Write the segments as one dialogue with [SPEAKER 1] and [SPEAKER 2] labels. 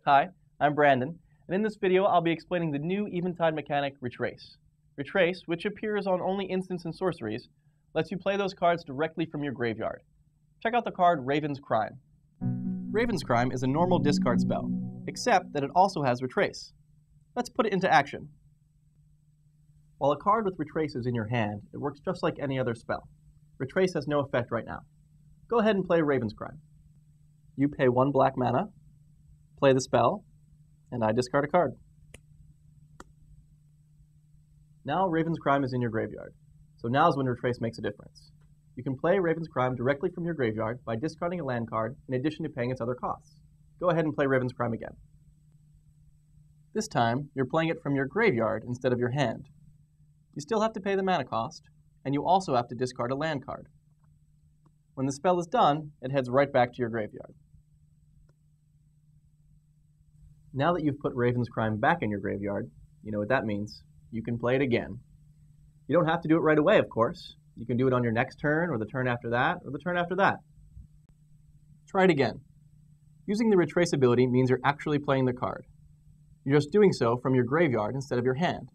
[SPEAKER 1] Hi, I'm Brandon, and in this video I'll be explaining the new Eventide mechanic, Retrace. Retrace, which appears on only instants and sorceries, lets you play those cards directly from your graveyard. Check out the card Raven's Crime. Raven's Crime is a normal discard spell, except that it also has Retrace. Let's put it into action. While a card with Retrace is in your hand, it works just like any other spell. Retrace has no effect right now. Go ahead and play Raven's Crime. You pay 1 black mana, play the spell, and I discard a card. Now Raven's Crime is in your graveyard, so now's when Retrace makes a difference. You can play Raven's Crime directly from your graveyard by discarding a land card in addition to paying its other costs. Go ahead and play Raven's Crime again. This time, you're playing it from your graveyard instead of your hand. You still have to pay the mana cost, and you also have to discard a land card. When the spell is done, it heads right back to your graveyard. Now that you've put Raven's Crime back in your graveyard, you know what that means. You can play it again. You don't have to do it right away, of course. You can do it on your next turn, or the turn after that, or the turn after that. Try it again. Using the Retrace ability means you're actually playing the card. You're just doing so from your graveyard instead of your hand.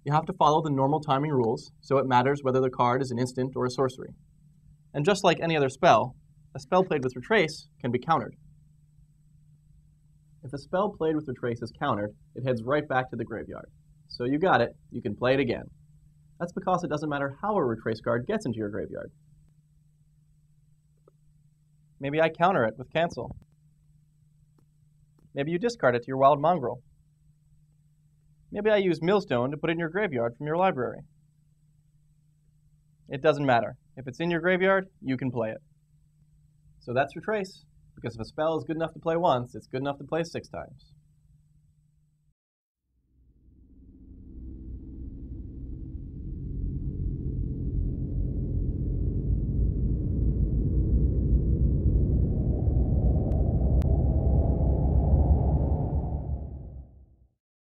[SPEAKER 1] You have to follow the normal timing rules, so it matters whether the card is an instant or a sorcery. And just like any other spell, a spell played with Retrace can be countered. If a spell played with Retrace is countered, it heads right back to the graveyard. So you got it, you can play it again. That's because it doesn't matter how a Retrace card gets into your graveyard. Maybe I counter it with Cancel. Maybe you discard it to your Wild Mongrel. Maybe I use Millstone to put it in your graveyard from your library. It doesn't matter. If it's in your graveyard, you can play it. So that's Retrace, because if a spell is good enough to play once, it's good enough to play 6 times.